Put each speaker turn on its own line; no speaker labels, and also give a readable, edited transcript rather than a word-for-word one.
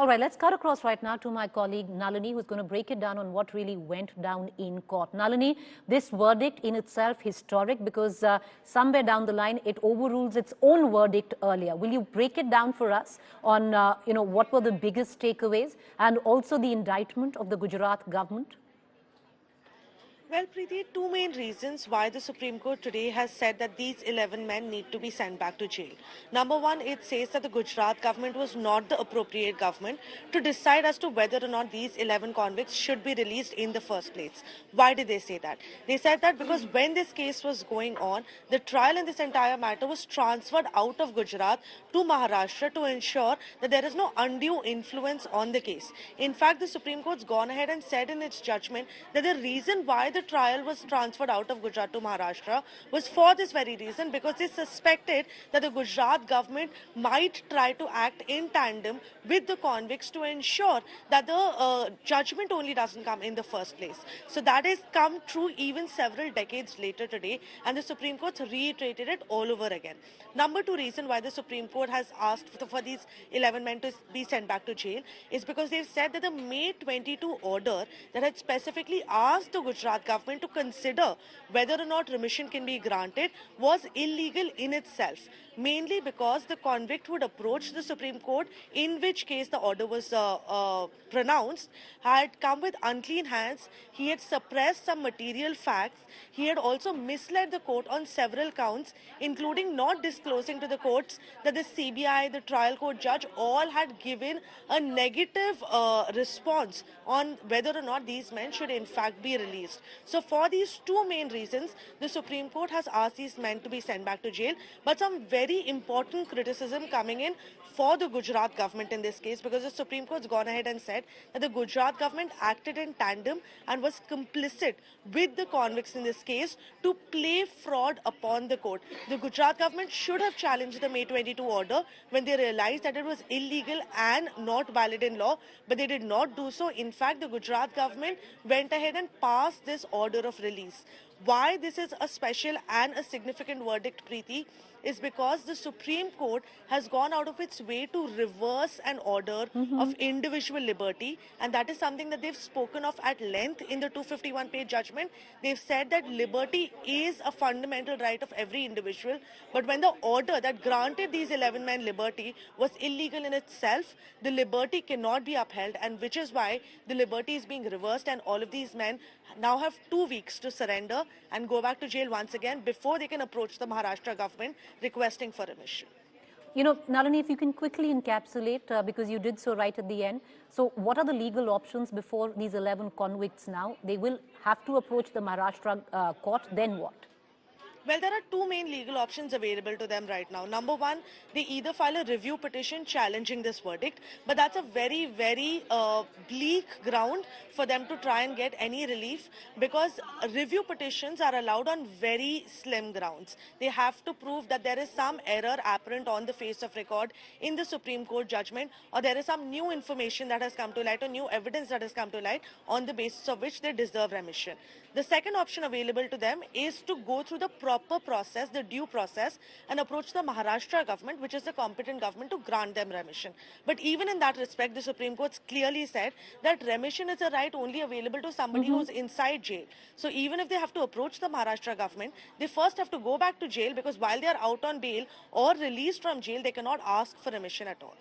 All right, let's cut across right now to my colleague Nalini, who's going to break it down on what really went down in court. Nalini, this verdict in itself historic because somewhere down the line it overrules its own verdict earlier. Will you break it down for us on what were the biggest takeaways and also the indictment of the Gujarat government?
Well, Preeti, two main reasons why the Supreme Court today has said that these 11 men need to be sent back to jail. Number one, it says that the Gujarat government was not the appropriate government to decide as to whether or not these 11 convicts should be released in the first place. Why did they say that? They said that because when this case was going on, the trial in this entire matter was transferred out of Gujarat to Maharashtra to ensure that there is no undue influence on the case. In fact, the Supreme Court's gone ahead and said in its judgment that the reason why the trial was transferred out of Gujarat to Maharashtra was for this very reason, because they suspected that the Gujarat government might try to act in tandem with the convicts to ensure that the judgment only doesn't come in the first place. So that has come true even several decades later today, and the Supreme Court reiterated it all over again. Number two reason why the Supreme Court has asked for these 11 men to be sent back to jail is because they've said that the May 22 order that had specifically asked the Gujarat government to consider whether or not remission can be granted was illegal in itself, mainly because the convict would approach the Supreme Court, in which case the order was pronounced, had come with unclean hands, he had suppressed some material facts, he had also misled the court on several counts, including not disclosing to the courts that the CBI, the trial court judge, all had given a negative response on whether or not these men should in fact be released. So for these two main reasons, the Supreme Court has asked these men to be sent back to jail. But some very important criticism coming in for the Gujarat government in this case, because the Supreme Court's gone ahead and said that the Gujarat government acted in tandem and was complicit with the convicts in this case to play fraud upon the court. The Gujarat government should have challenged the May 22 order when they realized that it was illegal and not valid in law, but they did not do so. In fact, the Gujarat government went ahead and passed this order of release. Why this is a special and a significant verdict, Preeti, is because the Supreme Court has gone out of its way to reverse an order of individual liberty, and that is something that they've spoken of at length in the 251-page judgment. They've said that liberty is a fundamental right of every individual, but when the order that granted these 11 men liberty was illegal in itself, the liberty cannot be upheld, and which is why the liberty is being reversed, and all of these men now have 2 weeks to surrender and go back to jail once again before they can approach the Maharashtra government requesting for remission.
You know, Nalini, if you can quickly encapsulate, because you did so right at the end. So what are the legal options before these 11 convicts now? They will have to approach the Maharashtra court, then what?
Well, there are two main legal options available to them right now. Number one, they either file a review petition challenging this verdict, but that's a very, very bleak ground for them to try and get any relief, because review petitions are allowed on very slim grounds. They have to prove that there is some error apparent on the face of record in the Supreme Court judgment, or there is some new information that has come to light or new evidence that has come to light on the basis of which they deserve remission. The second option available to them is to go through the proper process, the due process, and approach the Maharashtra government, which is the competent government, to grant them remission. But even in that respect, the Supreme Court clearly said that remission is a right only available to somebody who's inside jail. So even if they have to approach the Maharashtra government, they first have to go back to jail, because while they are out on bail or released from jail, they cannot ask for remission at all.